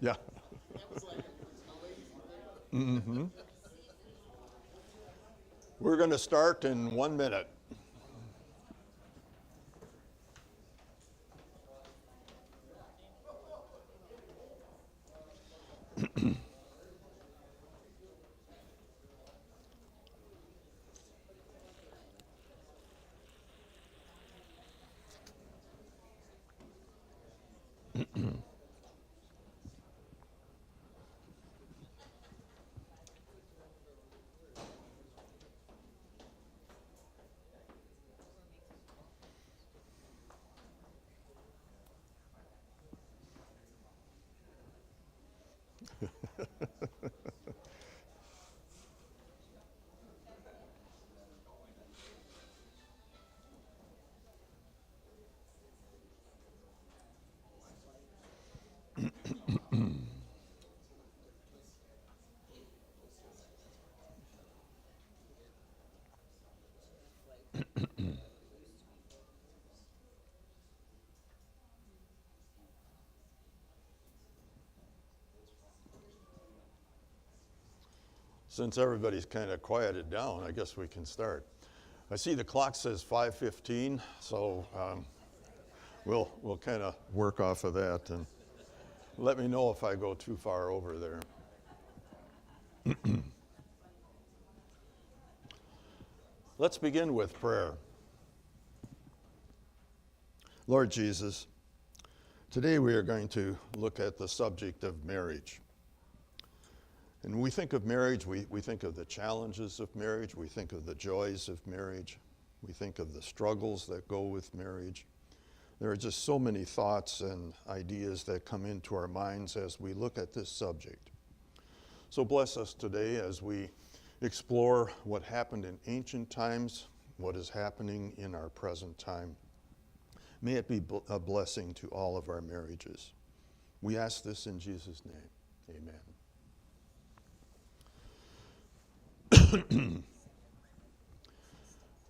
Yeah. Mm-hmm. We're going to start in 1 minute. Since everybody's kind of quieted down, I guess we can start. I see the clock says 5:15, so we'll kind of work off of that, and let me know if I go too far over there. Let's begin with prayer. Lord Jesus, today we are going to look at the subject of marriage. And when we think of marriage, we think of the challenges of marriage, we think of the joys of marriage, we think of the struggles that go with marriage. There are just so many thoughts and ideas that come into our minds as we look at this subject. So bless us today as we explore what happened in ancient times, what is happening in our present time. May it be a blessing to all of our marriages. We ask this in Jesus' name. Amen.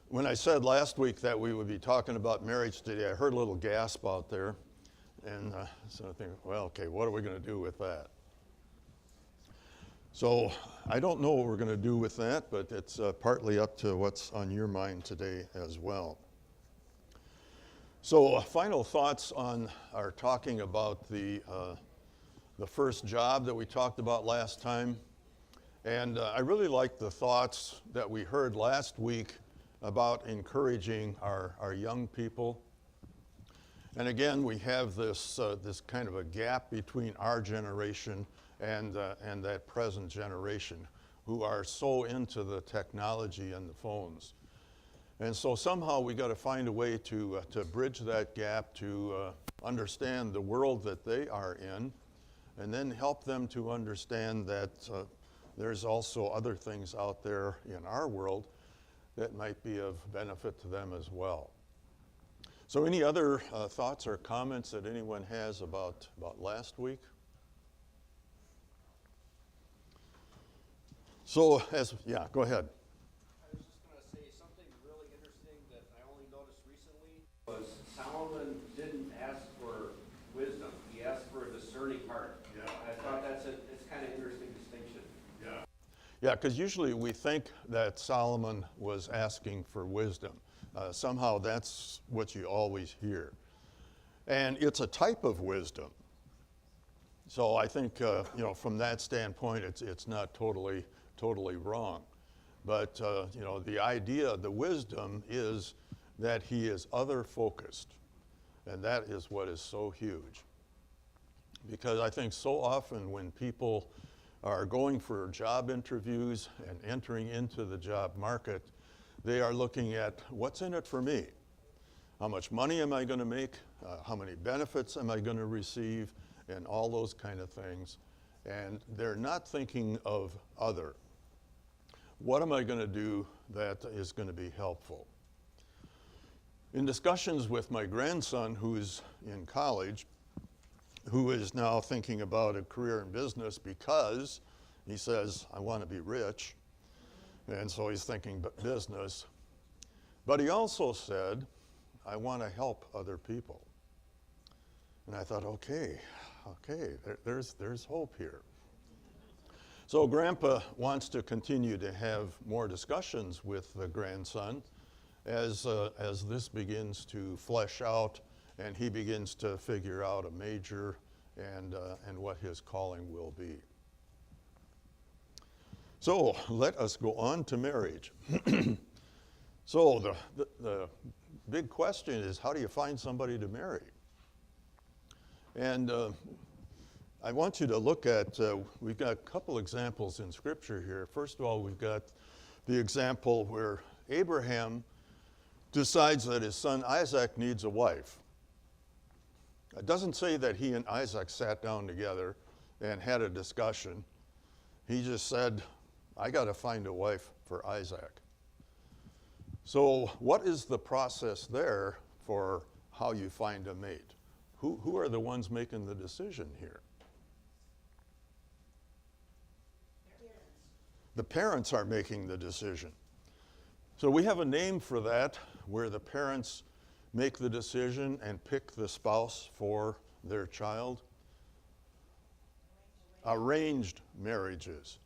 When I said last week that we would be talking about marriage today, I heard a little gasp out there. And so I think, well, okay, what are we going to do with that? So I don't know what we're going to do with that, but it's partly up to what's on your mind today as well. So final thoughts on our talking about the first job that we talked about last time. And I really liked the thoughts that we heard last week about encouraging our young people. And again, we have this kind of a gap between our generation and that present generation who are so into the technology and the phones. And so somehow we got to find a way to bridge that gap, to understand the world that they are in, and then help them to understand that there's also other things out there in our world that might be of benefit to them as well. So any other thoughts or comments that anyone has about last week? So yeah, go ahead. I was just going to say something really interesting that I only noticed recently was Solomon didn't ask for wisdom. He asked for a discerning heart. Yeah. I thought it's kind of interesting distinction. Yeah. Yeah, because usually we think that Solomon was asking for wisdom. Somehow that's what you always hear. And it's a type of wisdom. So I think, from that standpoint, it's not totally wrong. But, the idea, the wisdom is that he is other-focused. And that is what is so huge. Because I think so often when people are going for job interviews and entering into the job market, they are looking at what's in it for me. How much money am I going to make? How many benefits am I going to receive? And all those kind of things. And they're not thinking of other. What am I going to do that is going to be helpful? In discussions with my grandson, who's in college, who is now thinking about a career in business because he says, I want to be rich. And so he's thinking business. But he also said, I want to help other people. And I thought, okay, okay, there's hope here. So Grandpa wants to continue to have more discussions with the grandson as this begins to flesh out and he begins to figure out a major and what his calling will be. So let us go on to marriage. So the big question is, how do you find somebody to marry? And I want you to look at, we've got a couple examples in Scripture here. First of all, we've got the example where Abraham decides that his son Isaac needs a wife. It doesn't say that he and Isaac sat down together and had a discussion. He just said, I got to find a wife for Isaac. So what is the process there for how you find a mate? Who are the ones making the decision here? The parents are making the decision. So we have a name for that, where the parents make the decision and pick the spouse for their child. Arranged marriages.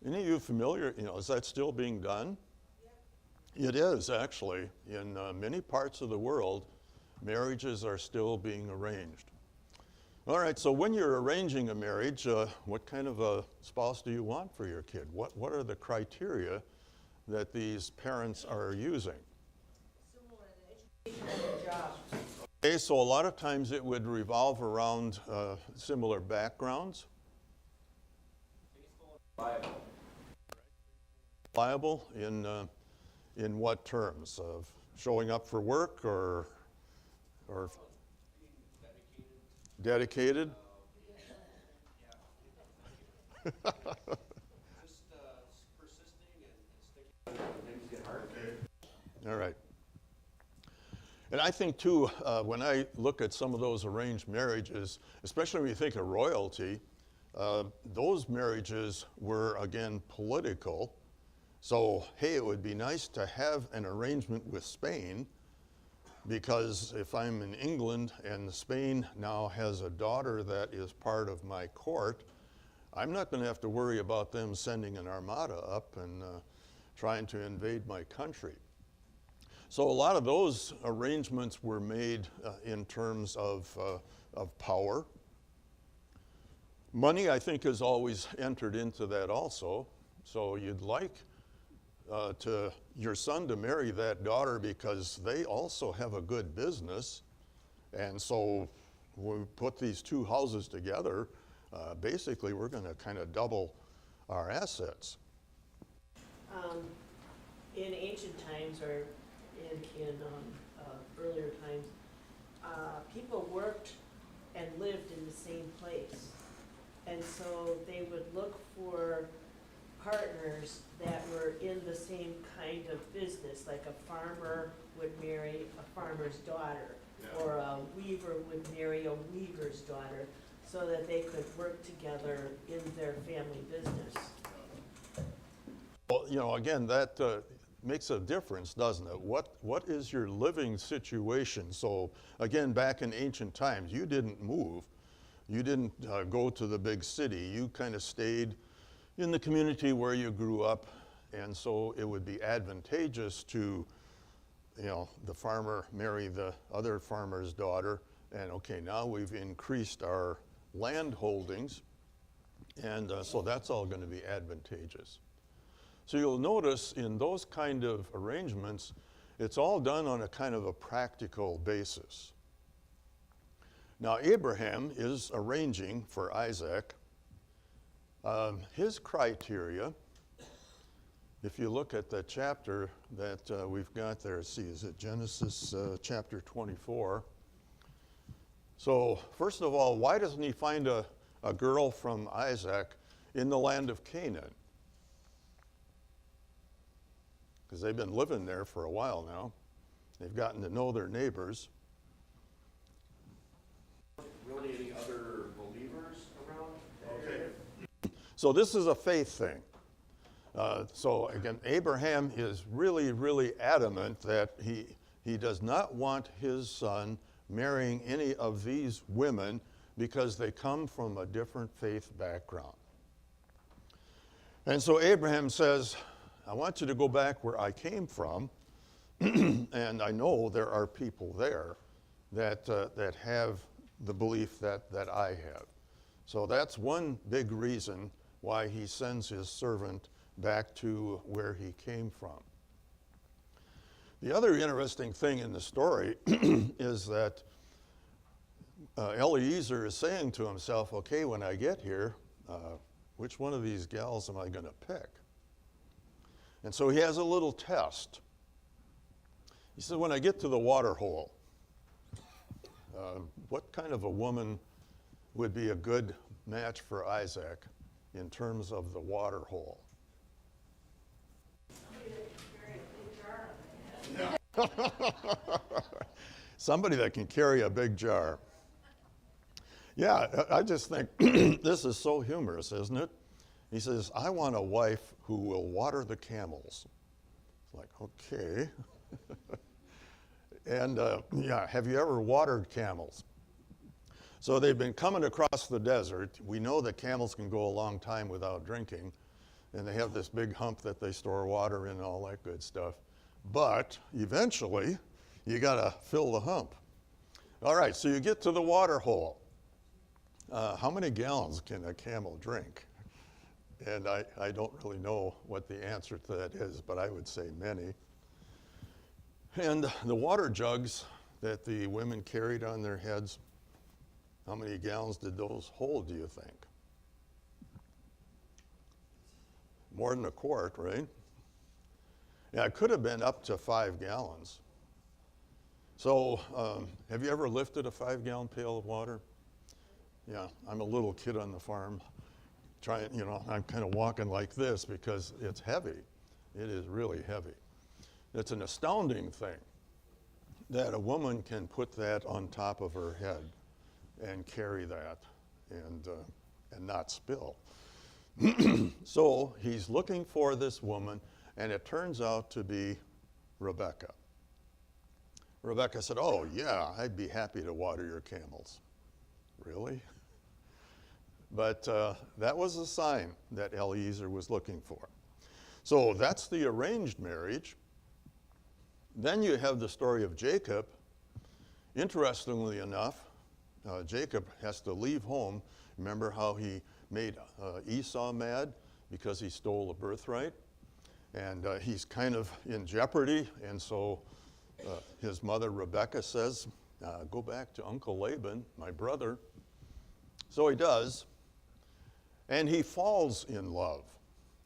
Any of you familiar, is that still being done? It is, actually. In many parts of the world, marriages are still being arranged. All right, so when you're arranging a marriage, what kind of a spouse do you want for your kid? What are the criteria that these parents are using? Similar in education and jobs. Okay, so a lot of times it would revolve around similar backgrounds. Bible. Reliable in what terms? Of showing up for work or dedicated? Just persisting and sticking when things get hard. All right. And I think, too, when I look at some of those arranged marriages, especially when you think of royalty, those marriages were, again, political. So, hey, it would be nice to have an arrangement with Spain, because if I'm in England and Spain now has a daughter that is part of my court, I'm not going to have to worry about them sending an armada up and trying to invade my country. So a lot of those arrangements were made in terms of power. Money, I think, has always entered into that also. So you'd like your son to marry that daughter because they also have a good business. And so when we put these two houses together, basically we're going to kind of double our assets. In ancient times, or in earlier times, people worked and lived in the same place. And so they would look for partners that were in the same kind of business, like a farmer would marry a farmer's daughter, or a weaver would marry a weaver's daughter, so that they could work together in their family business. Well, again, that makes a difference, doesn't it? What is your living situation? So, again, back in ancient times, you didn't move. You didn't go to the big city. You kind of stayed in the community where you grew up, and so it would be advantageous to, the farmer marry the other farmer's daughter, and okay, now we've increased our land holdings, and so that's all going to be advantageous. So you'll notice in those kind of arrangements, it's all done on a kind of a practical basis. Now, Abraham is arranging for Isaac. His criteria, if you look at the chapter that we've got there, see, is it Genesis chapter 24? So, first of all, why doesn't he find a girl from Isaac in the land of Canaan? Because they've been living there for a while now. They've gotten to know their neighbors. Really any other believers around? Okay. So this is a faith thing. So again, Abraham is really, really adamant that he does not want his son marrying any of these women because they come from a different faith background. And so Abraham says, I want you to go back where I came from, and I know there are people there that have the belief that I have. So that's one big reason why he sends his servant back to where he came from. The other interesting thing in the story is that Eliezer is saying to himself, okay, when I get here, which one of these gals am I going to pick? And so he has a little test. He said, when I get to the water hole, what kind of a woman would be a good match for Isaac in terms of the water hole? Somebody that can carry a big jar. Yeah, I just think this is so humorous, isn't it? He says, I want a wife who will water the camels. It's like, okay. And yeah, have you ever watered camels? So they've been coming across the desert. We know that camels can go a long time without drinking, and they have this big hump that they store water in and all that good stuff. But eventually, you got to fill the hump. All right, so you get to the water hole. How many gallons can a camel drink? And I don't really know what the answer to that is, but I would say many. And the water jugs that the women carried on their heads, how many gallons did those hold, do you think? More than a quart, right? Yeah, it could have been up to 5 gallons. So have you ever lifted a 5-gallon pail of water? Yeah, I'm a little kid on the farm. I'm kind of walking like this because it's heavy. It is really heavy. It's an astounding thing that a woman can put that on top of her head and carry that and not spill. So he's looking for this woman, and it turns out to be Rebecca. Rebecca said, oh yeah, I'd be happy to water your camels. Really? But that was a sign that Eliezer was looking for. So that's the arranged marriage. Then you have the story of Jacob. Interestingly enough, Jacob has to leave home. Remember how he made Esau mad because he stole a birthright? And he's kind of in jeopardy. And so his mother, Rebecca, says, go back to Uncle Laban, my brother. So he does. And he falls in love.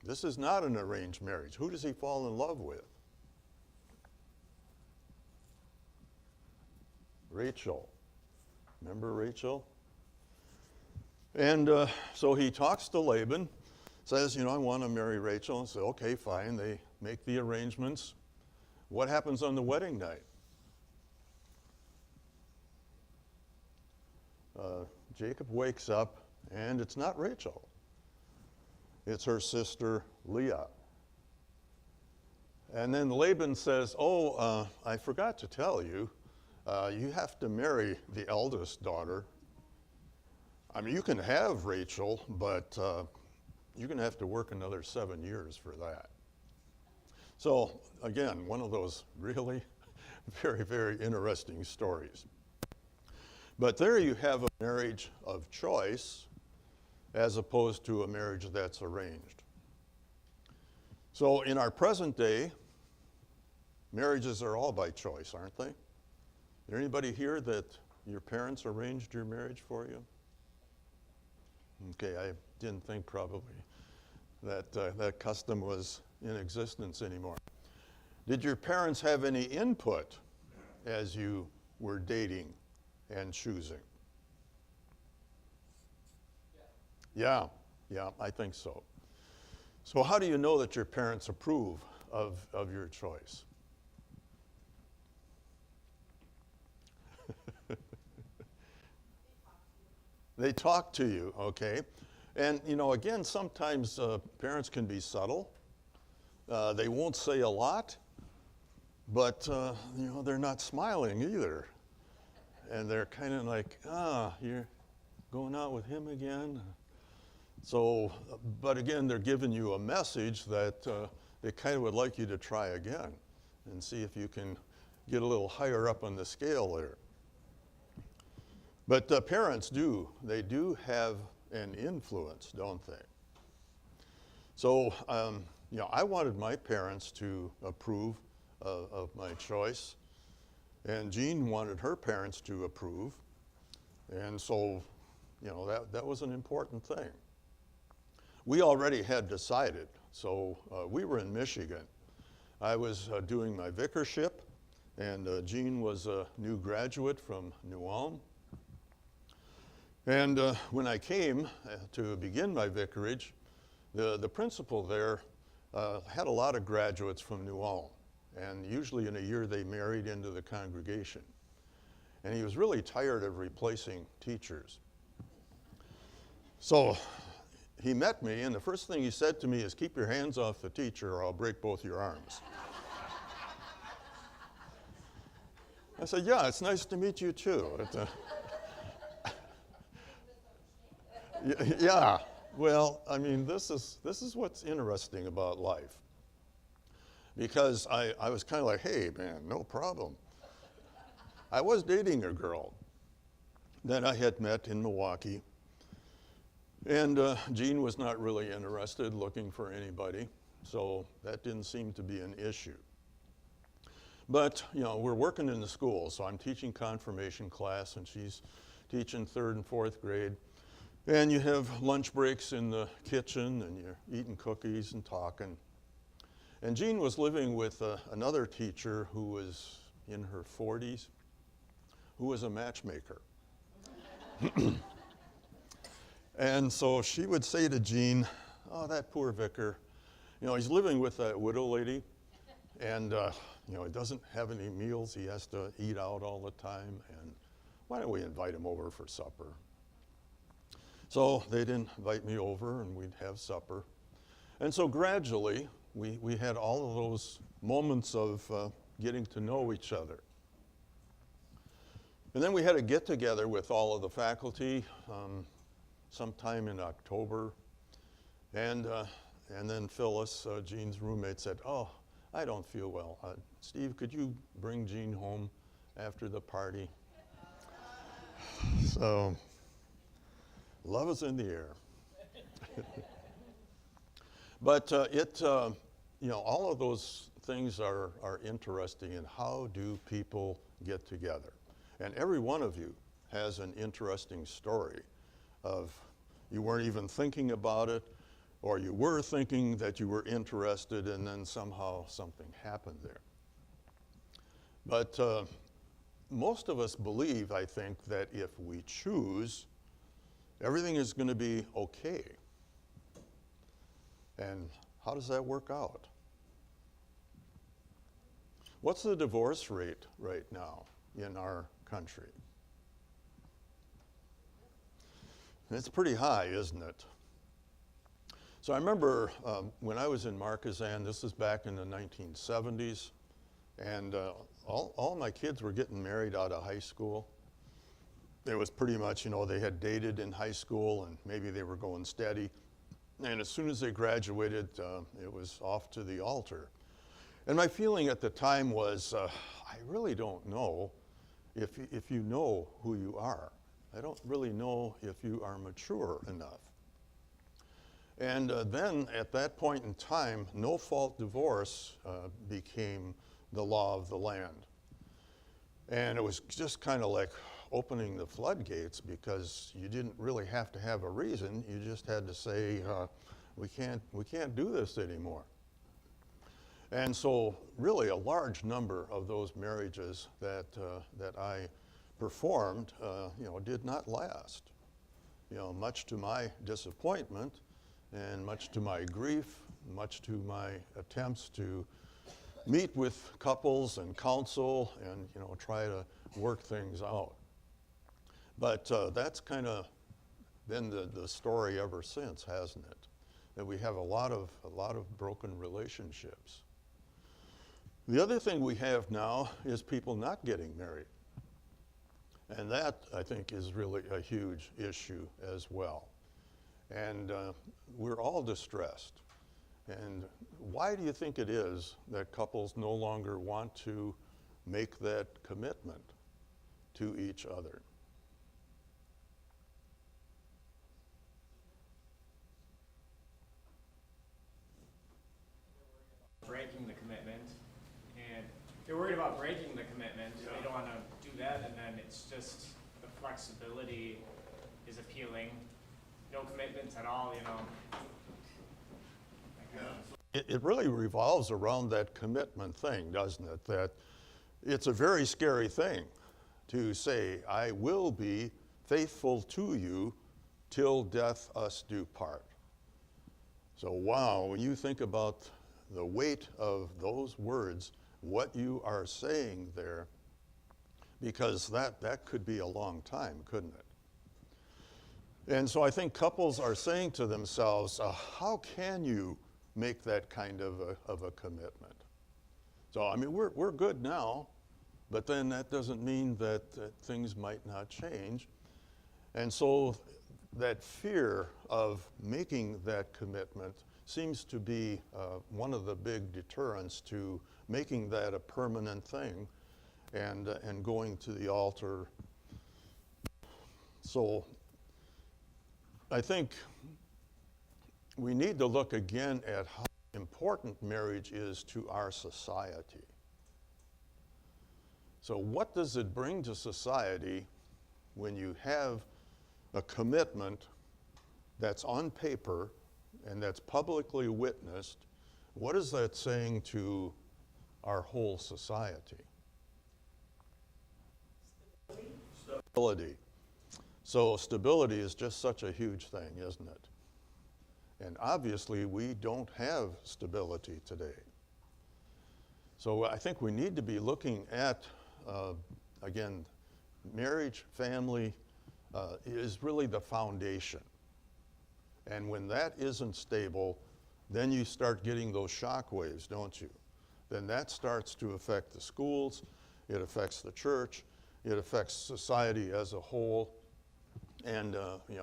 This is not an arranged marriage. Who does he fall in love with? Rachel. Remember Rachel? And so he talks to Laban, says, I want to marry Rachel. And says, okay, fine. They make the arrangements. What happens on the wedding night? Jacob wakes up, and it's not Rachel. It's her sister, Leah. And then Laban says, I forgot to tell you, you have to marry the eldest daughter. I mean, you can have Rachel, but you're going to have to work another 7 years for that. So, again, one of those really very, very interesting stories. But there you have a marriage of choice as opposed to a marriage that's arranged. So in our present day, marriages are all by choice, aren't they? Is there anybody here that your parents arranged your marriage for you? Okay, I didn't think probably that that custom was in existence anymore. Did your parents have any input as you were dating and choosing? Yeah, I think so. So how do you know that your parents approve of your choice? They talk to you, okay? And, again, sometimes parents can be subtle. They won't say a lot, but, they're not smiling either. and they're kind of like, you're going out with him again? So, but again, they're giving you a message that they kind of would like you to try again and see if you can get a little higher up on the scale there. But parents they do have an influence, don't they? So, I wanted my parents to approve of my choice, and Jean wanted her parents to approve, and so, that was an important thing. We already had decided, so we were in Michigan. I was doing my vicarship, and Jean was a new graduate from New Ulm. And when I came to begin my vicarage, the principal there had a lot of graduates from New Ulm, and usually in a year they married into the congregation. And he was really tired of replacing teachers. So he met me, and the first thing he said to me is, "Keep your hands off the teacher or I'll break both your arms." I said, "Yeah, it's nice to meet you too." Yeah, well, I mean, this is what's interesting about life. Because I was kind of like, "Hey, man, no problem." I was dating a girl that I had met in Milwaukee. And Jean was not really interested, looking for anybody, so that didn't seem to be an issue. But, we're working in the school, so I'm teaching confirmation class, and she's teaching 3rd and 4th grade. And you have lunch breaks in the kitchen, and you're eating cookies and talking. And Jean was living with another teacher who was in her 40s, who was a matchmaker. And so she would say to Jean, "Oh, that poor vicar, he's living with that widow lady, and he doesn't have any meals. He has to eat out all the time, and why don't we invite him over for supper?" So they'd invite me over, and we'd have supper. And so gradually, we had all of those moments of getting to know each other. And then we had a get-together with all of the faculty sometime in October. And then Phyllis, Jean's roommate, said, "Oh, I don't feel well. Steve, could you bring Jean home after the party?" So, love is in the air. But all of those things are interesting in how do people get together. And every one of you has an interesting story of you weren't even thinking about it, or you were thinking that you were interested, and then somehow something happened there. But most of us believe, I think, that if we choose, everything is going to be okay. And how does that work out? What's the divorce rate right now in our country? It's pretty high, isn't it? So I remember when I was in Marquezan, this is back in the 1970s, and all my kids were getting married out of high school. It was pretty much, they had dated in high school, and maybe they were going steady. And as soon as they graduated, it was off to the altar. And my feeling at the time was, I really don't know if you know who you are. I don't really know if you are mature enough. And then at that point in time, no-fault divorce became the law of the land. And it was just kind of like opening the floodgates, because you didn't really have to have a reason. You just had to say, we can't do this anymore. And so really a large number of those marriages that I performed, did not last. Much to my disappointment and much to my grief, much to my attempts to meet with couples and counsel and, try to work things out. But that's kind of been the story ever since, hasn't it? That we have a lot of broken relationships. The other thing we have now is people not getting married. And that, I think, is really a huge issue as well. And we're all distressed. And why do you think it is that couples no longer want to make that commitment to each other? Breaking the commitment, and they're worried about breaking the commitment. Yeah. They don't want to do that, and then it's just the flexibility is appealing. No commitments at all, you know. It really revolves around that commitment thing, doesn't it? That it's a very scary thing to say, I will be faithful to you till death us do part. So wow, when you think about the weight of those words, what you are saying there, because that could be a long time, couldn't it? And so I think couples are saying to themselves, how can you make that kind of a commitment? So, I mean, we're good now, but then that doesn't mean that things might not change. And so that fear of making that commitment seems to be one of the big deterrents to making that a permanent thing and going to the altar. So I think we need to look again at how important marriage is to our society. So what does it bring to society when you have a commitment that's on paper and that's publicly witnessed? What is that saying to our whole society? Stability. So stability is just such a huge thing, isn't it? And obviously we don't have stability today. So I think we need to be looking at, again, marriage, family is really the foundation. And when that isn't stable, then you start getting those shock waves, don't you? Then that starts to affect the schools, it affects the church, it affects society as a whole. And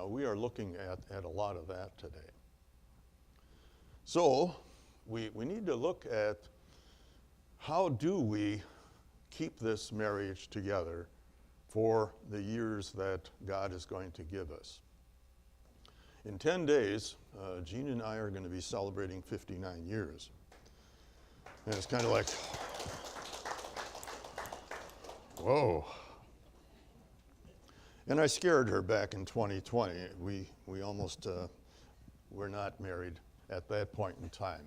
we are looking at a lot of that today. So we need to look at how do we keep this marriage together for the years that God is going to give us. In 10 days, Jean and I are going to be celebrating 59 years. And it's kind of like, whoa. And I scared her back in 2020. We almost were not married at that point in time.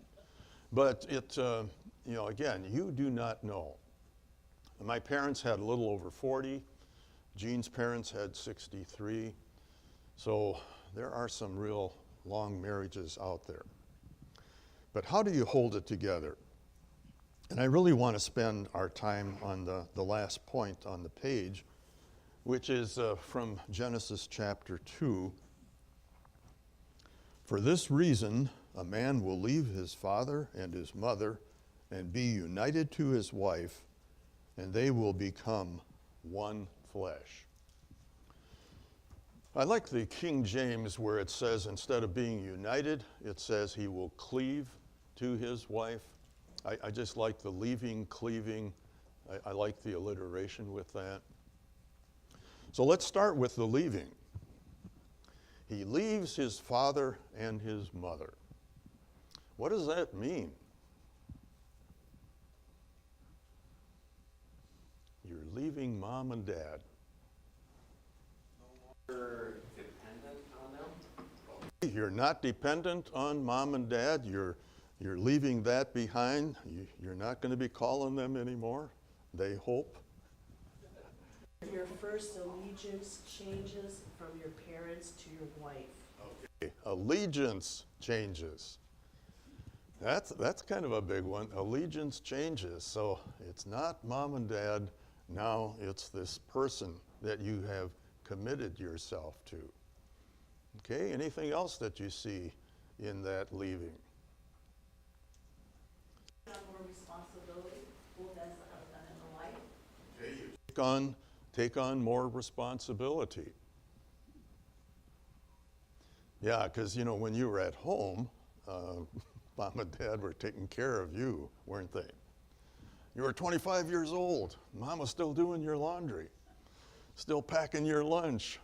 But it, again, you do not know. My parents had a little over 40. Jean's parents had 63. So there are some real long marriages out there. But how do you hold it together? And I really want to spend our time on the last point on the page, which is from Genesis chapter 2. For this reason, a man will leave his father and his mother and be united to his wife, and they will become one flesh. I like the King James where it says instead of being united, it says he will cleave to his wife. I just like the leaving, cleaving. I like the alliteration with that. So let's start with the leaving. He leaves his father and his mother. What does that mean? You're leaving mom and dad. We're dependent on them. You're not dependent on mom and dad. You're leaving that behind. You're not going to be calling them anymore, they hope. Your first allegiance changes from your parents to your wife. Okay. Allegiance changes. That's kind of a big one. Allegiance changes. So it's not mom and dad. Now it's this person that you have committed yourself to. Okay, anything else that you see in that leaving? Have more responsibility, both as a husband and a wife. Okay, you take on more responsibility. Yeah, because when you were at home, Mom and Dad were taking care of you, weren't they? You were 25 years old. Mom was still doing your laundry, still packing your lunch.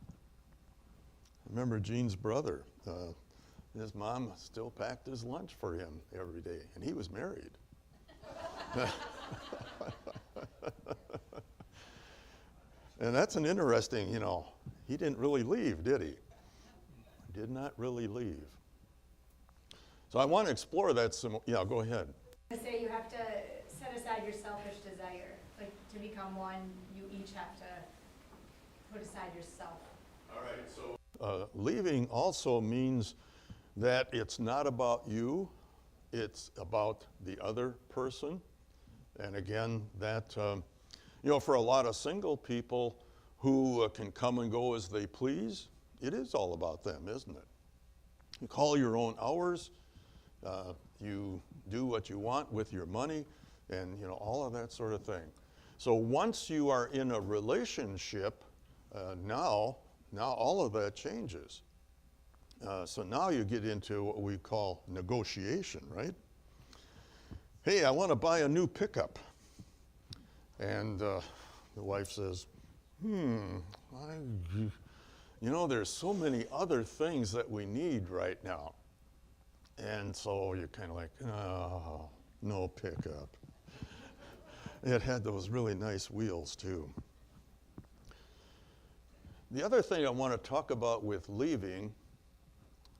I remember Gene's brother. His mom still packed his lunch for him every day, and he was married. And that's an interesting, he didn't really leave, did he? Did not really leave. So I want to explore that some. Yeah, go ahead. I say you have to set aside your selfish desire. Like to become one, you each have to put aside yourself. All right, so leaving also means that it's not about you, it's about the other person. And again, that, for a lot of single people who can come and go as they please, it is all about them, isn't it? You call your own hours, you do what you want with your money, and all of that sort of thing. So once you are in a relationship, now all of that changes. So now you get into what we call negotiation, right? Hey, I want to buy a new pickup. And the wife says, there's so many other things that we need right now. And so you're kind of like, oh, no pickup. It had those really nice wheels too. The other thing I want to talk about with leaving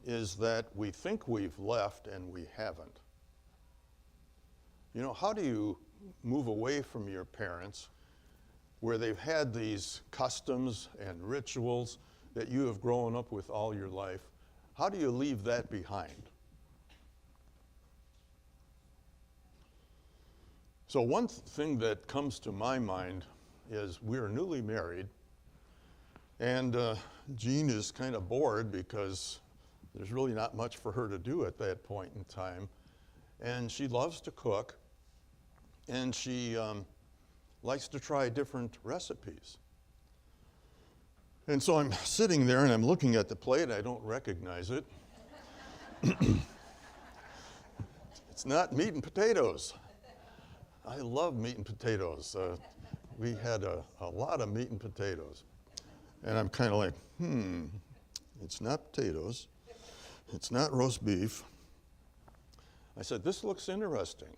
is that we think we've left and we haven't. How do you move away from your parents where they've had these customs and rituals that you have grown up with all your life? How do you leave that behind? So one thing that comes to my mind is we're newly married, and Jean is kind of bored because there's really not much for her to do at that point in time. And she loves to cook, and she likes to try different recipes. And so I'm sitting there and I'm looking at the plate. I don't recognize it. It's not meat and potatoes. I love meat and potatoes. We had a lot of meat and potatoes. And I'm kind of like, it's not potatoes. It's not roast beef. I said, this looks interesting.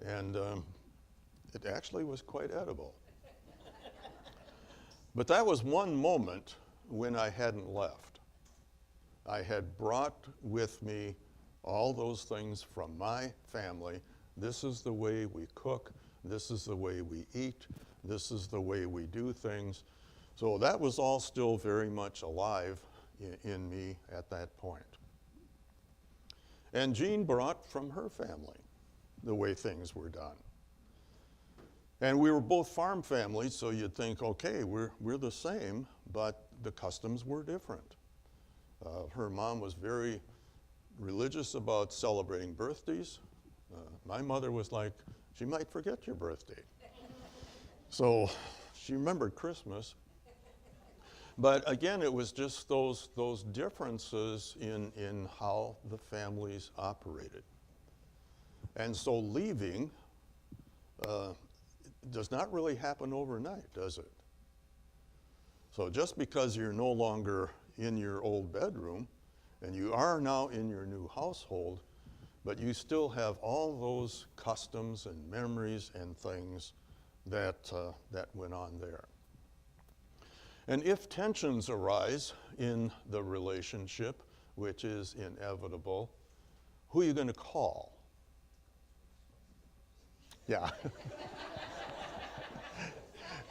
And it actually was quite edible. But that was one moment when I hadn't left. I had brought with me all those things from my family. This is the way we cook. This is the way we eat. This is the way we do things. So that was all still very much alive in me at that point. And Jean brought from her family the way things were done. And we were both farm families, so you'd think, okay, we're the same, but the customs were different. Her mom was very religious about celebrating birthdays. My mother was like, she might forget your birthday. So she remembered Christmas. But again, it was just those differences in how the families operated. And so leaving does not really happen overnight, does it? So just because you're no longer in your old bedroom, and you are now in your new household, but you still have all those customs and memories and things that went on there. And if tensions arise in the relationship, which is inevitable, who are you going to call? Yeah.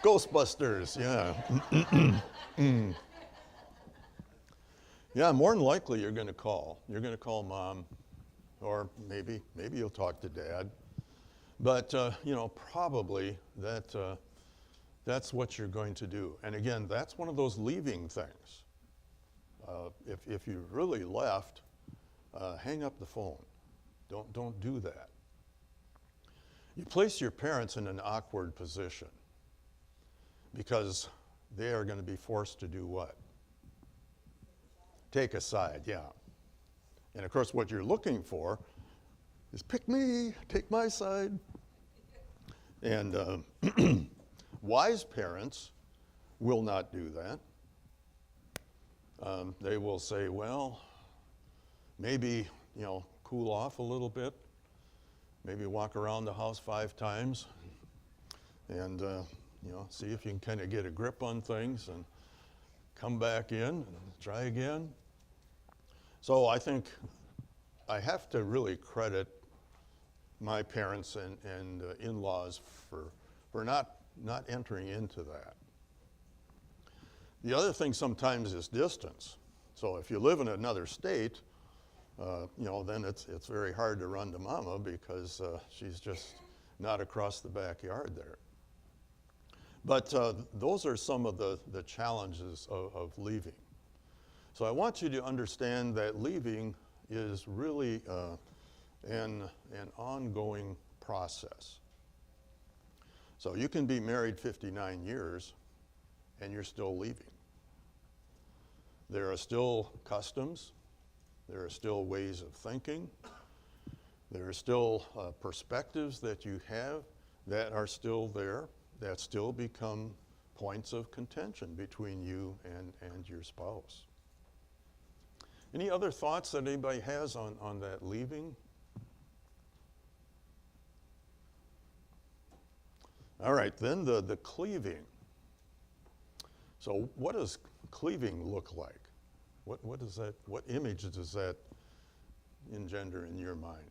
Ghostbusters, yeah. Yeah, more than likely you're going to call. You're going to call mom, or maybe you'll talk to dad. But, probably that's what you're going to do. And again, that's one of those leaving things. If you really left, hang up the phone. Don't do that. You place your parents in an awkward position because they are going to be forced to do what? Take a side, yeah. And of course, what you're looking for is pick me, take my side. And wise parents will not do that. They will say, well, maybe, cool off a little bit. Maybe walk around the house 5 times and, see if you can kind of get a grip on things and come back in and try again. So I think I have to really credit my parents and in-laws for not entering into that. The other thing sometimes is distance. So if you live in another state, then it's very hard to run to mama because she's just not across the backyard there. But those are some of the challenges of leaving. So I want you to understand that leaving is really an ongoing process. So you can be married 59 years and you're still leaving. There are still customs. There are still ways of thinking. There are still perspectives that you have that are still there, that still become points of contention between you and your spouse. Any other thoughts that anybody has on that leaving? All right, then the cleaving. So what does cleaving look like? What is that? What image does that engender in your mind?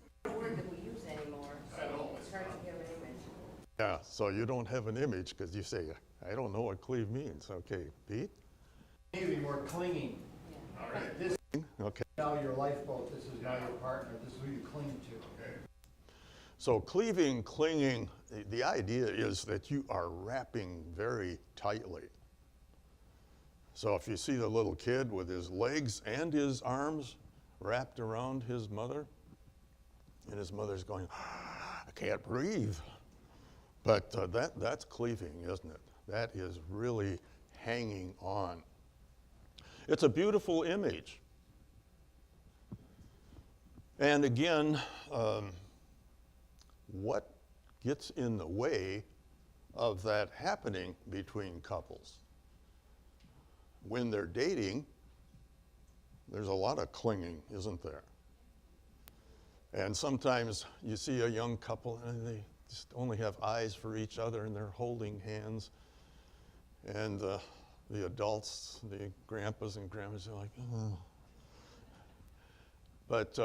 It's not a word that we use anymore, so it's hard to give an image. Yeah, so you don't have an image because you say, I don't know what cleave means. Okay, Pete? Maybe more clinging. Yeah. All right. This Okay. is now your lifeboat, this is now your partner, this is who you cling to. So cleaving, clinging, the idea is that you are wrapping very tightly. So if you see the little kid with his legs and his arms wrapped around his mother, and his mother's going, I can't breathe. But that's cleaving, isn't it? That is really hanging on. It's a beautiful image. And again, what gets in the way of that happening between couples? When they're dating, there's a lot of clinging, isn't there? And sometimes you see a young couple and they just only have eyes for each other and they're holding hands. And the adults, the grandpas and grandmas are like, oh. But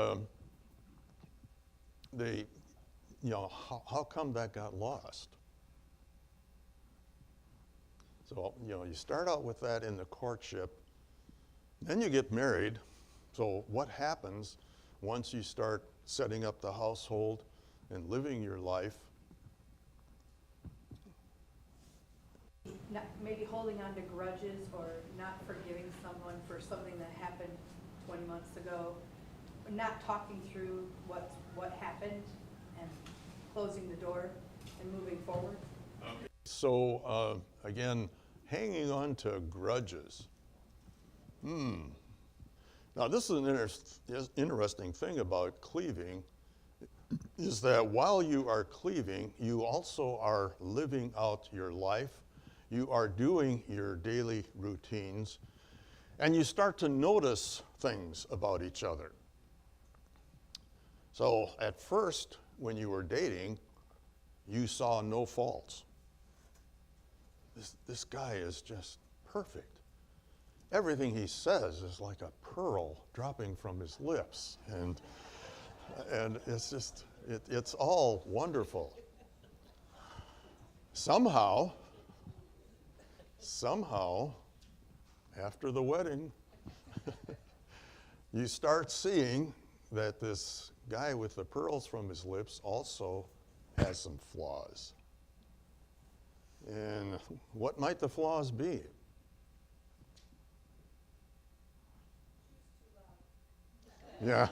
how come that got lost? So, you start out with that in the courtship, then you get married. So what happens once you start setting up the household and living your life? Maybe holding on to grudges or not forgiving someone for something that happened 20 months ago, or not talking through what happened and closing the door and moving forward. So again, hanging on to grudges. Now this is an interesting thing about cleaving, is that while you are cleaving, you also are living out your life. You are doing your daily routines, and you start to notice things about each other. So at first, when you were dating, you saw no faults. This guy is just perfect. Everything he says is like a pearl dropping from his lips, and it's just, it's all wonderful. Somehow, after the wedding, you start seeing that this guy with the pearls from his lips also has some flaws. And what might the flaws be? Yeah.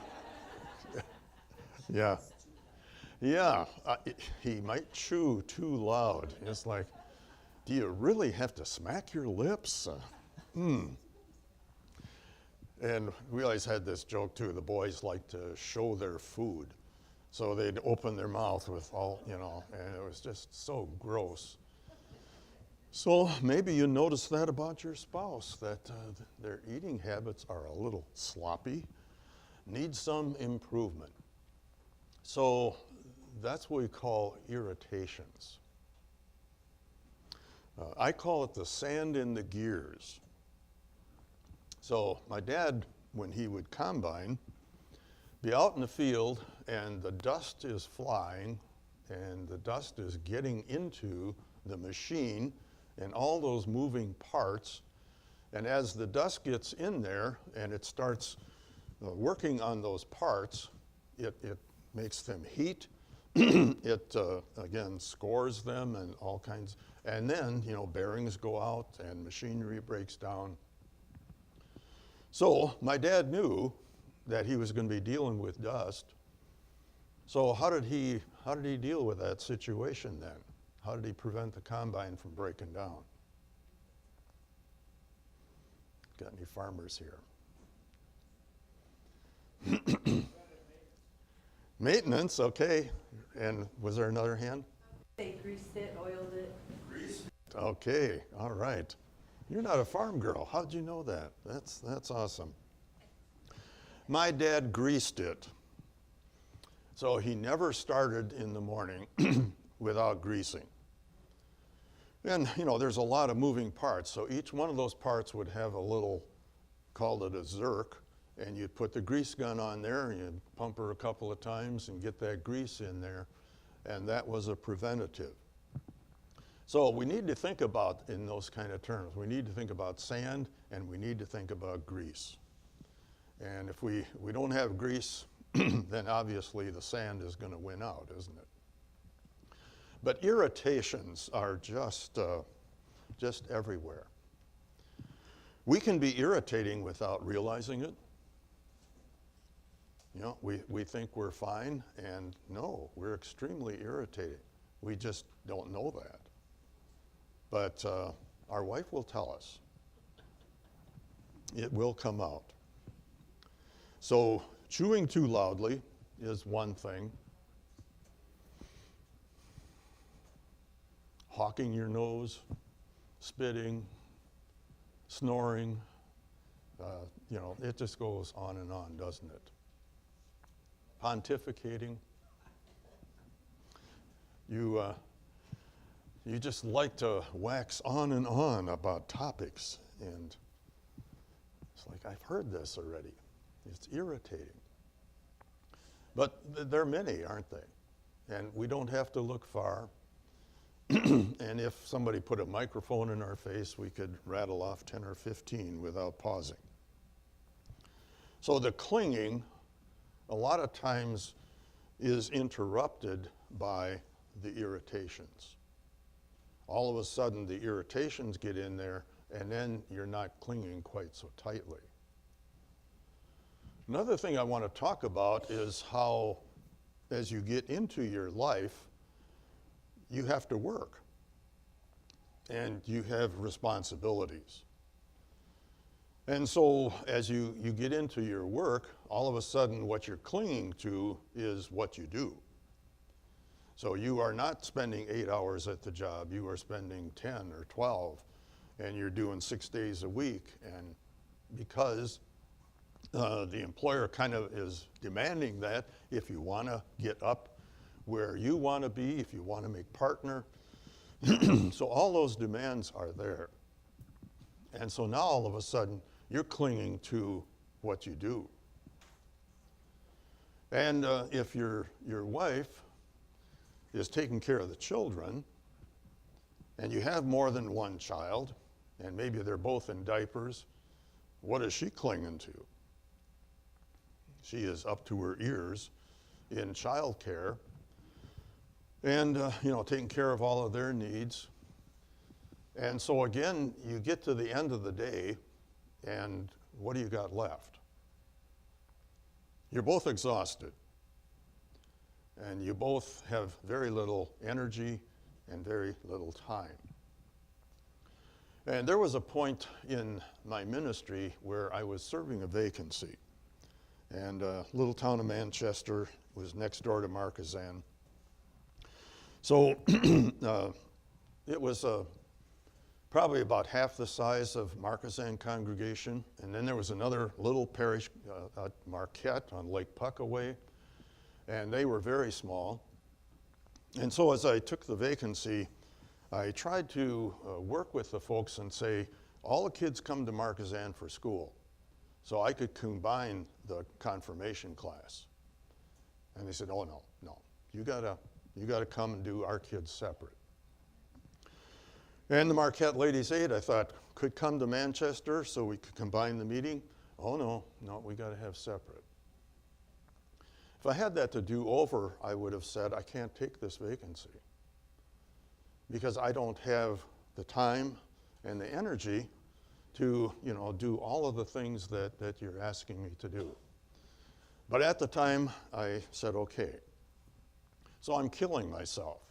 Yeah. Yeah, he might chew too loud. It's like, do you really have to smack your lips? And we always had this joke too. The boys like to show their food. So they'd open their mouth with all, and it was just so gross. So maybe you notice that about your spouse, that their eating habits are a little sloppy, need some improvement. So that's what we call irritations. I call it the sand in the gears. So my dad, when he would combine, be out in the field and the dust is flying and the dust is getting into the machine and all those moving parts. And as the dust gets in there and it starts working on those parts, it makes them heat. It, again, scores them and all kinds. And then, bearings go out and machinery breaks down. So my dad knew that he was going to be dealing with dust. So how did he deal with that situation then? How did he prevent the combine from breaking down? Got any farmers here? Maintenance, okay. And was there another hand? They greased it, oiled it. Okay, all right. You're not a farm girl. How'd you know that? That's awesome. My dad greased it. So he never started in the morning without greasing. And, there's a lot of moving parts. So each one of those parts would have a little, called it a zerk, and you'd put the grease gun on there and you'd pump her a couple of times and get that grease in there. And that was a preventative. So we need to think about in those kind of terms. We need to think about sand and we need to think about grease. And if we don't have grease, then obviously the sand is going to win out, isn't it? But irritations are just everywhere. We can be irritating without realizing it. We think we're fine, and no, we're extremely irritating. We just don't know that. But our wife will tell us. It will come out. So chewing too loudly is one thing. Hawking your nose, spitting, snoring, it just goes on and on, doesn't it? Pontificating. You just like to wax on and on about topics, and it's like, I've heard this already. It's irritating. But there are many, aren't they? And we don't have to look far. And if somebody put a microphone in our face, we could rattle off 10 or 15 without pausing. So the clinging, a lot of times, is interrupted by the irritations. All of a sudden, the irritations get in there, and then you're not clinging quite so tightly. Another thing I want to talk about is how, as you get into your life, you have to work, and you have responsibilities. And so as you get into your work, all of a sudden what you're clinging to is what you do. So you are not spending 8 hours at the job, you are spending 10 or 12, and you're doing 6 days a week. And because the employer kind of is demanding that, if you want to get up where you want to be, if you want to make partner, so all those demands are there. And so now all of a sudden, you're clinging to what you do. And if your wife is taking care of the children, and you have more than one child, and maybe they're both in diapers, what is she clinging to? She is up to her ears in childcare, and taking care of all of their needs. And so again, you get to the end of the day, and what do you got left? You're both exhausted. and you both have very little energy and very little time. And there was a point in my ministry where I was serving a vacancy. And little town of Manchester was next door to Marquezan. So it was probably about half the size of Marquezan congregation. And then there was another little parish at Marquette on Lake Puckaway. And they were very small. And so as I took the vacancy, I tried to work with the folks and say, all the kids come to Marquezan for school, so I could combine the confirmation class. And they said, oh, no, you gotta come and do our kids separate. And the Marquette Ladies Aid, I thought, could come to Manchester so we could combine the meeting. Oh, no, we gotta have separate. If I had that to do over, I would have said, I can't take this vacancy because I don't have the time and the energy to, do all of the things that you're asking me to do. But at the time, I said, okay. So I'm killing myself.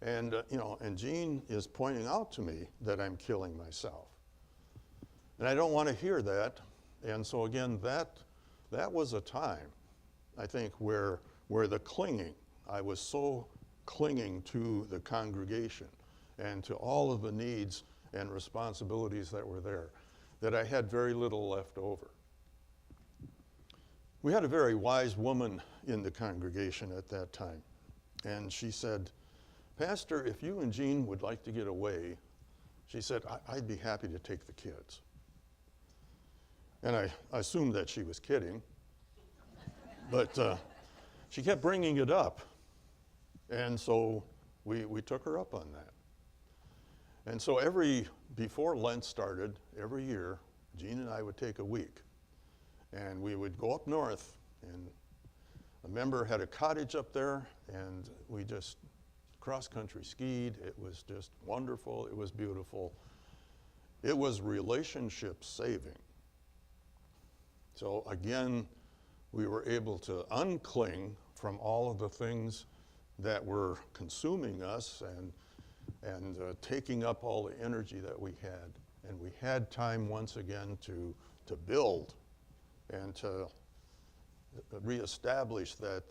And, and Jean is pointing out to me that I'm killing myself. And I don't want to hear that. And so again, that was a time, I think, where the clinging, I was so clinging to the congregation and to all of the needs and responsibilities that were there, that I had very little left over. We had a very wise woman in the congregation at that time, and she said, Pastor, if you and Jean would like to get away, she said, I'd be happy to take the kids. And I assumed that she was kidding, but she kept bringing it up. And so we took her up on that. And so before Lent started, every year, Jean and I would take a week. And we would go up north, and a member had a cottage up there, and we just cross-country skied. It was just wonderful. It was beautiful. It was relationship saving. So again, we were able to uncling from all of the things that were consuming us and taking up all the energy that we had. And we had time once again to build and to reestablish that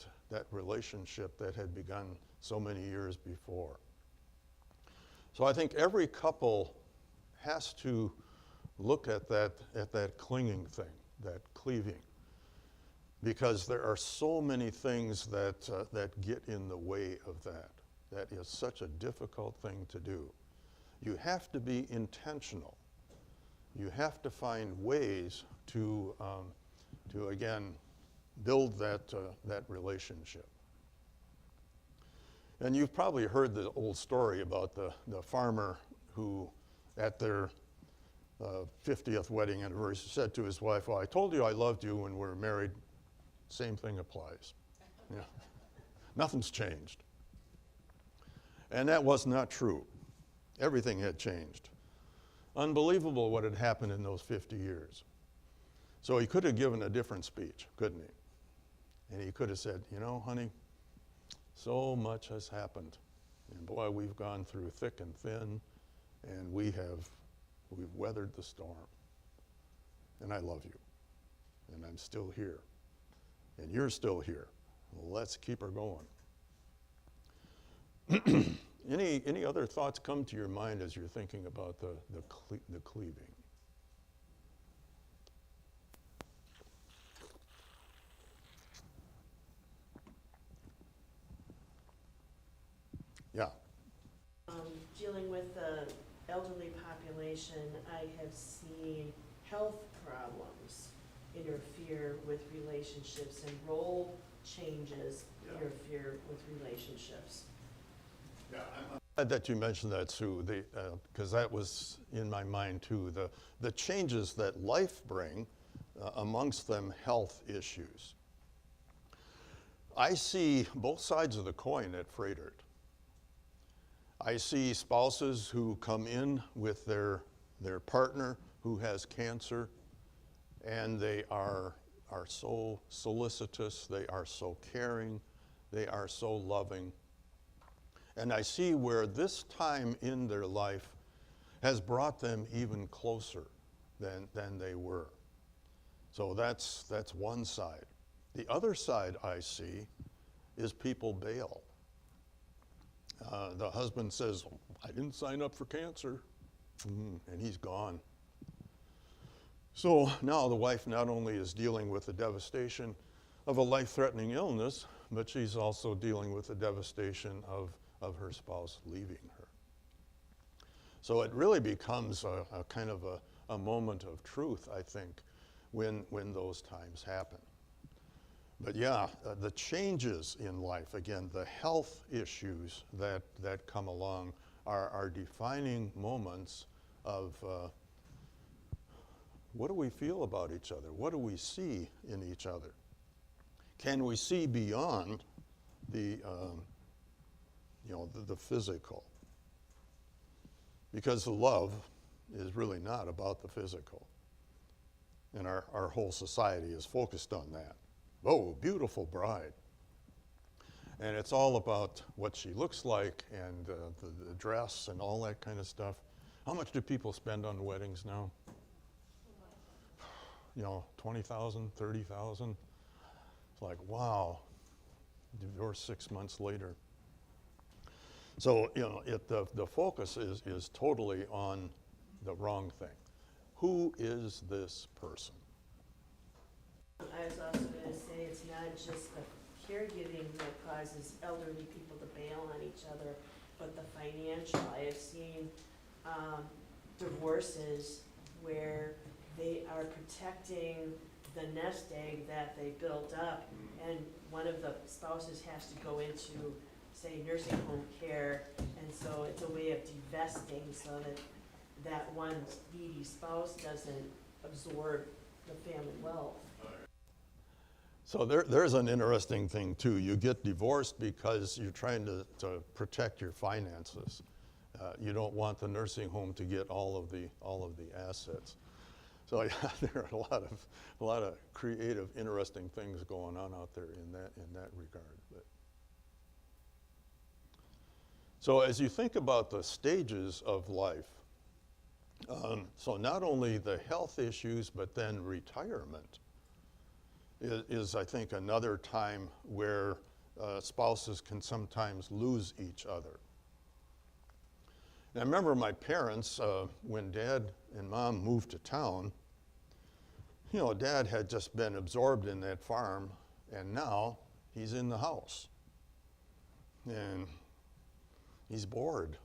relationship that had begun so many years before. So I think every couple has to look at that clinging thing, that cleaving, because there are so many things that get in the way of that. That is such a difficult thing to do. You have to be intentional. You have to find ways to again, build that relationship. And you've probably heard the old story about the farmer who, at their 50th wedding anniversary, said to his wife, well, I told you I loved you when we were married. Same thing applies. Yeah. Nothing's changed. And that was not true. Everything had changed. Unbelievable what had happened in those 50 years. So he could have given a different speech, couldn't he? And he could have said, honey, so much has happened. And boy, we've gone through thick and thin, and we've weathered the storm. And I love you. And I'm still here. And you're still here. Well, let's keep her going. Any other thoughts come to your mind as you're thinking about the cleaving? Yeah. Dealing with the elderly population, I have seen health problems interfere with relationships and role changes interfere with relationships. Yeah, I'm glad that you mentioned that, Sue, because that was in my mind too. The changes that life bring, amongst them health issues. I see both sides of the coin at Fredert. I see spouses who come in with their partner who has cancer, and they are so solicitous, they are so caring, They are so loving. And I see where this time in their life has brought them even closer than they were. So that's one side. The other side I see is people bail. The husband says, I didn't sign up for cancer, and he's gone. So now the wife not only is dealing with the devastation of a life-threatening illness, but she's also dealing with the devastation of her spouse leaving her. So it really becomes a kind of a moment of truth, I think, when those times happen. But yeah, the changes in life, again, the health issues that come along are defining moments of what do we feel about each other? What do we see in each other? Can we see beyond the physical? Because the love is really not about the physical. And our whole society is focused on that. Oh, beautiful bride. And it's all about what she looks like and the dress and all that kind of stuff. How much do people spend on weddings now? 20,000, 30,000. It's like, wow, divorce 6 months later. So, the focus is totally on the wrong thing. Who is this person? I was also going to say it's not just the caregiving that causes elderly people to bail on each other, but the financial. I have seen divorces where they are protecting the nest egg that they built up, and one of the spouses has to go into, say, nursing home care, and so it's a way of divesting so that one needy spouse doesn't absorb the family wealth. So there's an interesting thing too. You get divorced because you're trying to protect your finances. You don't want the nursing home to get all of the assets. So yeah, there are a lot of creative, interesting things going on out there in that regard. So as you think about the stages of life, so not only the health issues, but then retirement is I think, another time where spouses can sometimes lose each other. And I remember my parents, when Dad and Mom moved to town, Dad had just been absorbed in that farm, and now he's in the house. And he's bored.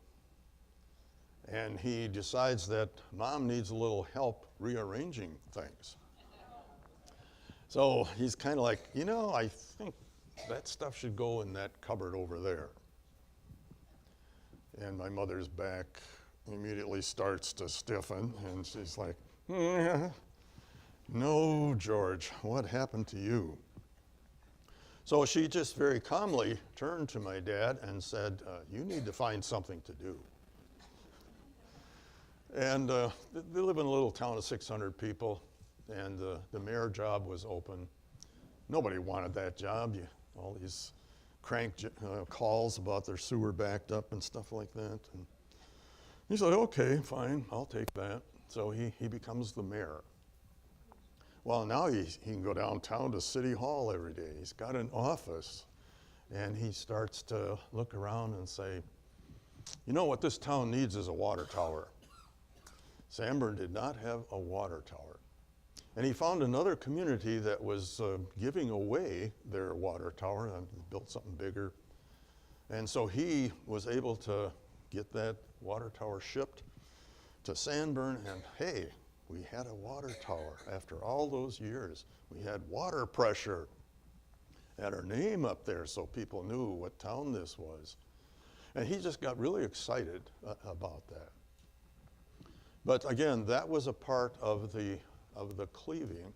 And he decides that Mom needs a little help rearranging things. So he's kind of like, I think that stuff should go in that cupboard over there. And my mother's back immediately starts to stiffen, and she's like, no, George, what happened to you? So she just very calmly turned to my dad and said, you need to find something to do. And they live in a little town of 600 people, and the mayor job was open. Nobody wanted that job. All these crank calls about their sewer backed up and stuff like that. And he said, okay, fine, I'll take that. So he becomes the mayor. Well, now he can go downtown to City Hall every day. He's got an office, and he starts to look around and say, what this town needs is a water tower. Sanborn did not have a water tower. And he found another community that was giving away their water tower and built something bigger. And so he was able to get that water tower shipped to Sanborn, and hey, we had a water tower after all those years. We had water pressure. Had our name up there so people knew what town this was. And he just got really excited about that. But again, that was a part of the cleaving,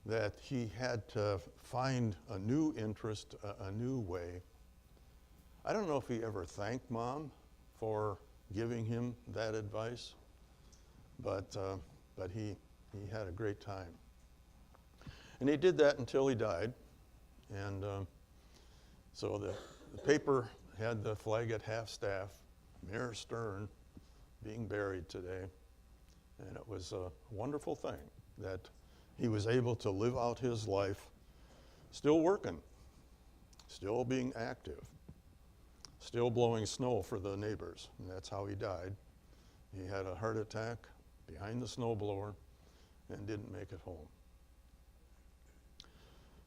that he had to find a new interest, a new way. I don't know if he ever thanked Mom for giving him that advice, but he had a great time. And he did that until he died. And So the paper had the flag at half-staff, Mayor Stern being buried today. And it was a wonderful thing that he was able to live out his life still working, still being active, still blowing snow for the neighbors. And that's how he died. He had a heart attack behind the snowblower and didn't make it home.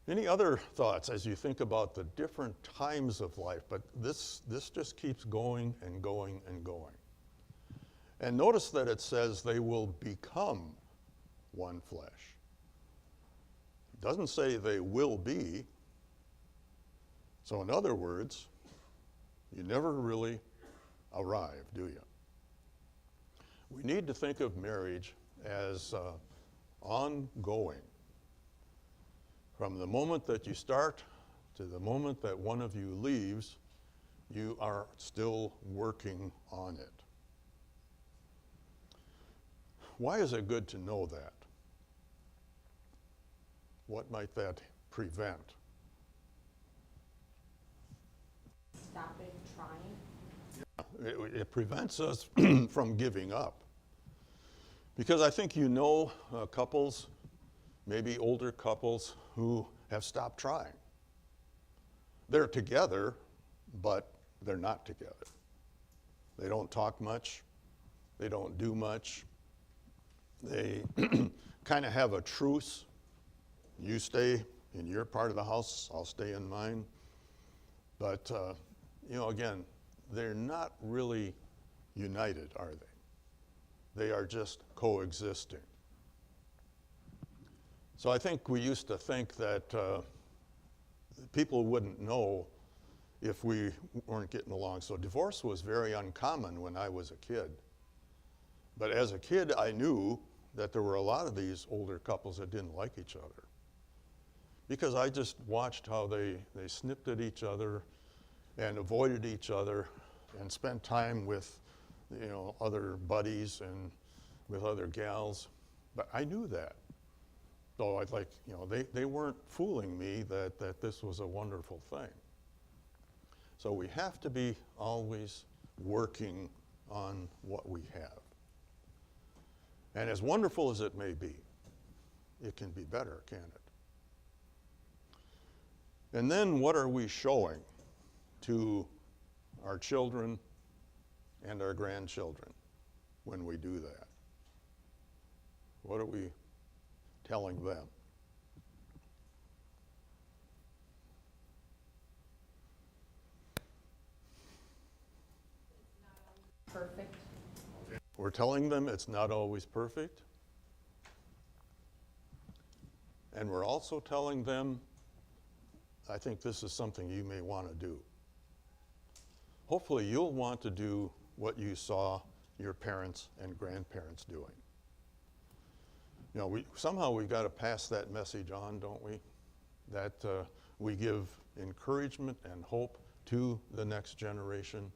Any other thoughts as you think about the different times of life? But this just keeps going and going and going. And notice that it says they will become one flesh. It doesn't say they will be. So in other words, you never really arrive, do you? We need to think of marriage as ongoing. From the moment that you start to the moment that one of you leaves, you are still working on it. Why is it good to know that? What might that prevent? Stopping trying. It prevents us from giving up. Because I think you know couples, maybe older couples, who have stopped trying. They're together, but they're not together. They don't talk much. They don't do much. They kind of have a truce. You stay in your part of the house, I'll stay in mine. But, again, they're not really united, are they? They are just coexisting. So I think we used to think that people wouldn't know if we weren't getting along. So divorce was very uncommon when I was a kid. But as a kid, I knew that there were a lot of these older couples that didn't like each other. Because I just watched how they snipped at each other and avoided each other and spent time with, other buddies and with other gals. But I knew that. So I'd like, they weren't fooling me that this was a wonderful thing. So we have to be always working on what we have. And as wonderful as it may be, it can be better, can't it? And then what are we showing to our children and our grandchildren when we do that? What are we telling them? Perfect. We're telling them it's not always perfect. And we're also telling them, I think this is something you may want to do. Hopefully you'll want to do what you saw your parents and grandparents doing. Somehow we've got to pass that message on, don't we? That we give encouragement and hope to the next generation.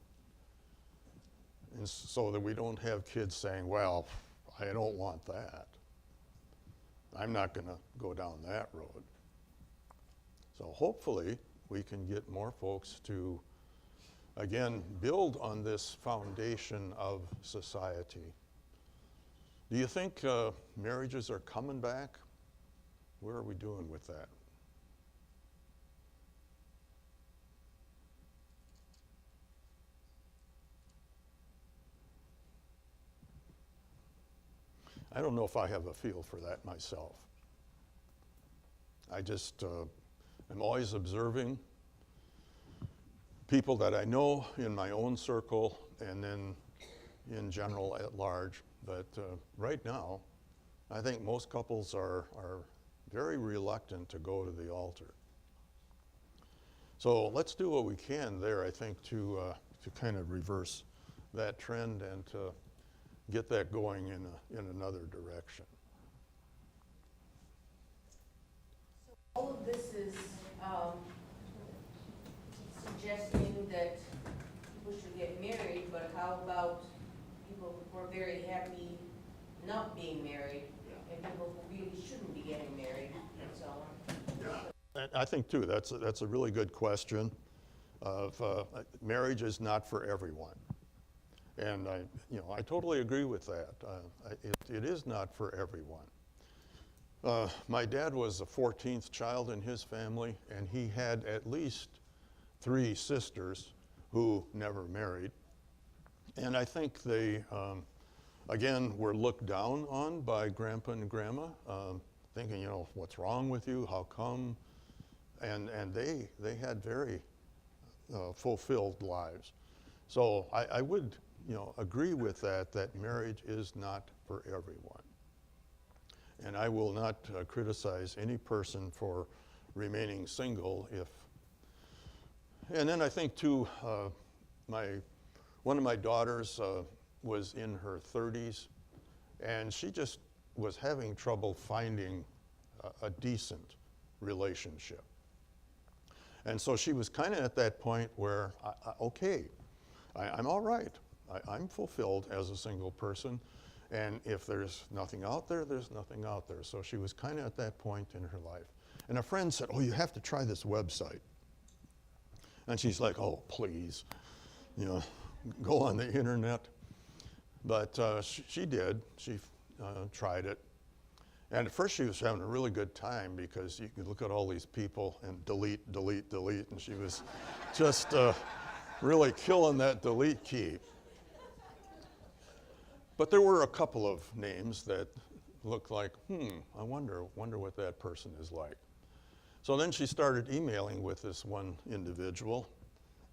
And so that we don't have kids saying, well, I don't want that. I'm not going to go down that road. So hopefully we can get more folks to, again, build on this foundation of society. Do you think marriages are coming back? Where are we doing with that? I don't know if I have a feel for that myself. I just am always observing people that I know in my own circle and then in general at large. But right now, I think most couples are very reluctant to go to the altar. So let's do what we can there, I think, to kind of reverse that trend and to get that going in another direction. All of this is suggesting that people should get married, but how about people who are very happy not being married, and people who really shouldn't be getting married, and so on? I think too, that's a really good question. of marriage is not for everyone. And I totally agree with that. It is not for everyone. My dad was the 14th child in his family, and he had at least 3 sisters who never married. And I think they, again, were looked down on by Grandpa and Grandma, thinking, what's wrong with you? How come? And they had very fulfilled lives. So I would, agree with that marriage is not for everyone. And I will not criticize any person for remaining single and then I think too, one of my daughters was in her 30s, and she just was having trouble finding a decent relationship. And so she was kind of at that point where, I'm all right. I'm fulfilled as a single person. And if there's nothing out there, there's nothing out there. So she was kind of at that point in her life. And a friend said, you have to try this website. And she's like, please, go on the internet. But she did. She tried it. And at first she was having a really good time because you could look at all these people and delete, delete, delete. And she was just really killing that delete key. But there were a couple of names that looked like, I wonder what that person is like. So then she started emailing with this one individual,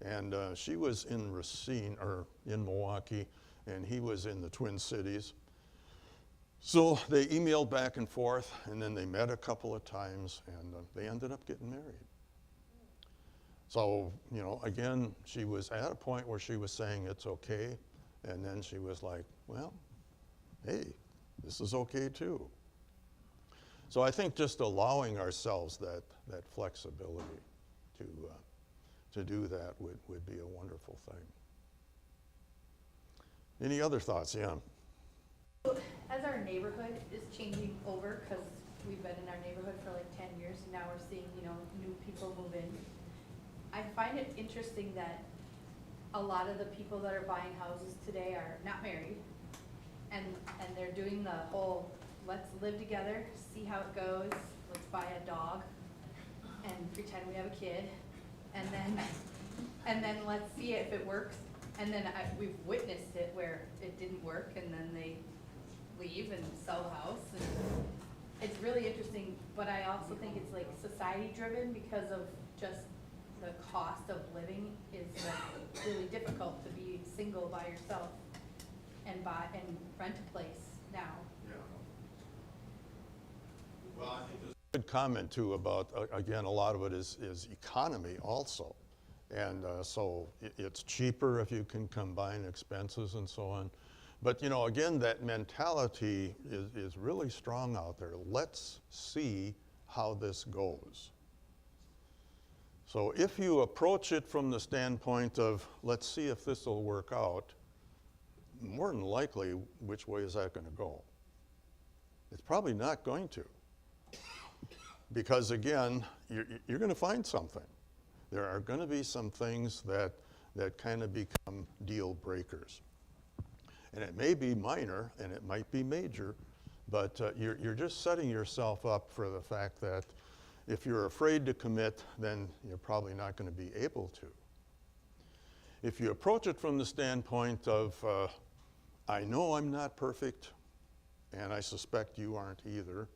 and she was in Racine, or in Milwaukee, and he was in the Twin Cities. So they emailed back and forth, and then they met a couple of times, and they ended up getting married. So, again, she was at a point where she was saying it's okay, and then she was like, well, hey, this is okay too. So I think just allowing ourselves that flexibility to do that would be a wonderful thing. Any other thoughts? Yeah. As our neighborhood is changing over, because we've been in our neighborhood for like 10 years, and now we're seeing, new people move in. I find it interesting that a lot of the people that are buying houses today are not married, and they're doing the whole, let's live together, see how it goes, let's buy a dog, and pretend we have a kid, and then let's see if it works. And then we've witnessed it where it didn't work, and then they leave and sell the house. And it's really interesting, but I also think it's like society driven because of just the cost of living is like really difficult to be single by yourself and rent a place now. Yeah. Well, I think there's a good comment too about, again, a lot of it is economy also. And so it's cheaper if you can combine expenses and so on. But, again, that mentality is really strong out there. Let's see how this goes. So if you approach it from the standpoint of, let's see if this will work out, more than likely, which way is that going to go? It's probably not going to. Because, again, you're going to find something. There are going to be some things that kind of become deal breakers. And it may be minor and it might be major, but you're just setting yourself up for the fact that if you're afraid to commit, then you're probably not going to be able to. If you approach it from the standpoint of, I know I'm not perfect, and I suspect you aren't either,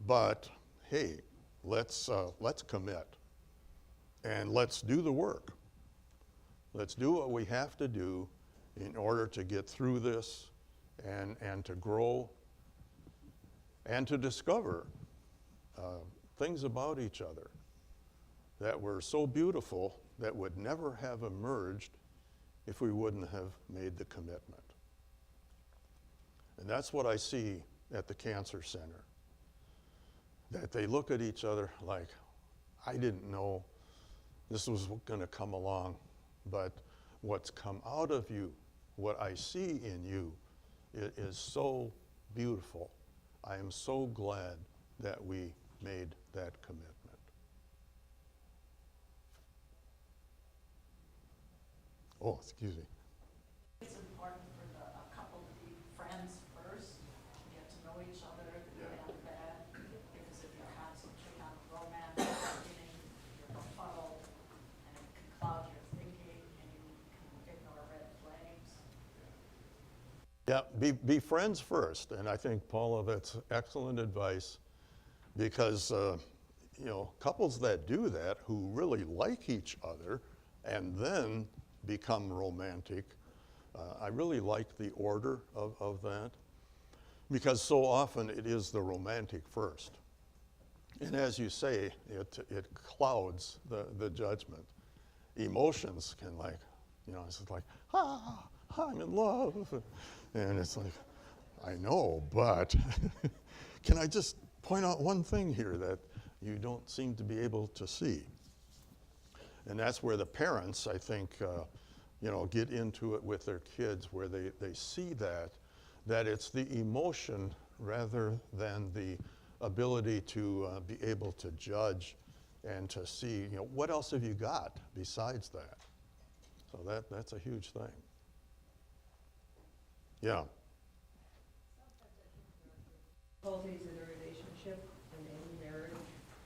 but hey, let's commit. And let's do the work. Let's do what we have to do in order to get through this and to grow and to discover things about each other that were so beautiful that would never have emerged if we wouldn't have made the commitment. And that's what I see at the Cancer Center. That they look at each other like, I didn't know this was going to come along, but what's come out of you, what I see in you, it is so beautiful. I am so glad that we made that commitment. Oh, excuse me. It's important for a couple to be friends first, get to know each other, and because if you concentrate on romance at the beginning, you're befuddled, and it can cloud your thinking, and you can ignore red flags. Yeah, be friends first, and I think, Paula, that's excellent advice, because couples that do that, who really like each other, and then become romantic, I really like the order of that, because so often it is the romantic first, and as you say, it clouds the judgment. Emotions can it's like, I'm in love. And it's like, I know, but can I just point out one thing here that you don't seem to be able to see? And that's where the parents, I think, get into it with their kids, where they see that it's the emotion rather than the ability to be able to judge and to see, what else have you got besides that? So that's a huge thing. Yeah. Difficulties in a relationship, in any marriage,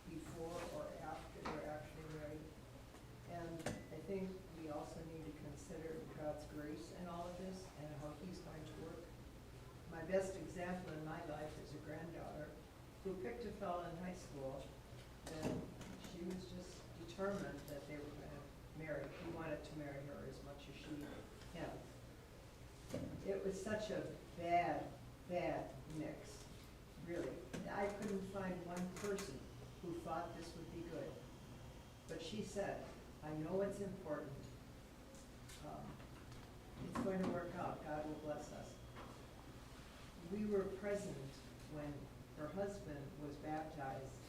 before or after they're actually married. And I think we also need to consider God's grace in all of this and how He's going to work. My best example in my life is a granddaughter who picked a fellow in high school, and she was just determined that they were going to marry. He wanted to marry her as much as she him. It was such a bad mix, really. I couldn't find one person who thought this would be good. But she said, I know it's important. It's going to work out. God will bless us. We were present when her husband was baptized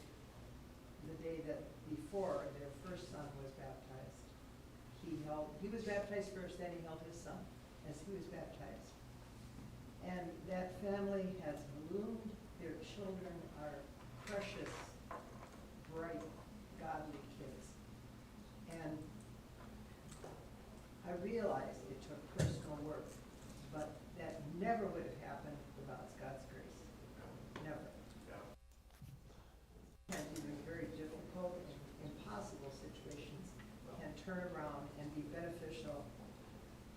the day that before their first son was baptized. He was baptized first, then he held his son as he was baptized. And that family has bloomed. Their children are precious, bright, godly kids. And I realized it took personal work, but that never would have happened without God's grace. Never. And even very difficult and impossible situations can turn around and be beneficial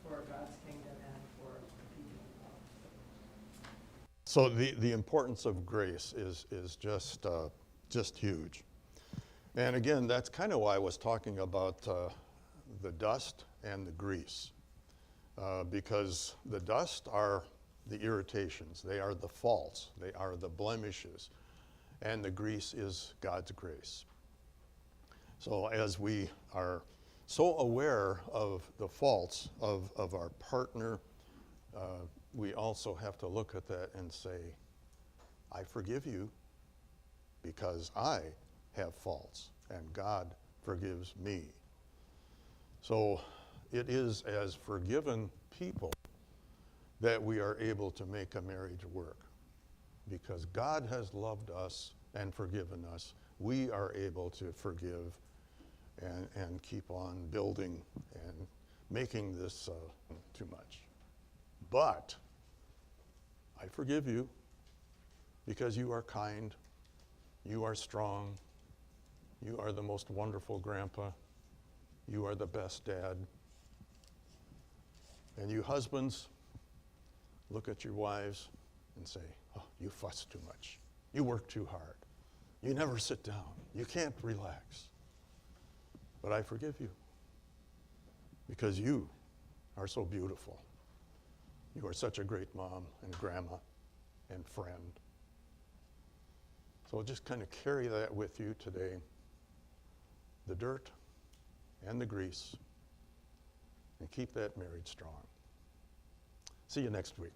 for God's kingdom and for people. So the importance of grace is just huge. And again, that's kind of why I was talking about the dust and the grease. Because the dust are the irritations, they are the faults, they are the blemishes, and the grease is God's grace. So as we are so aware of the faults of our partner, we also have to look at that and say, I forgive you because I have faults and God forgives me. So it is as forgiven people that we are able to make a marriage work. Because God has loved us and forgiven us, we are able to forgive and keep on building and making this too much. But I forgive you because you are kind, you are strong, you are the most wonderful grandpa, you are the best dad. And you husbands, look at your wives and say, oh, you fuss too much. You work too hard. You never sit down. You can't relax. But I forgive you because you are so beautiful. You are such a great mom and grandma and friend. So just kind of carry that with you today. The dirt and the grease, and keep that marriage strong. See you next week.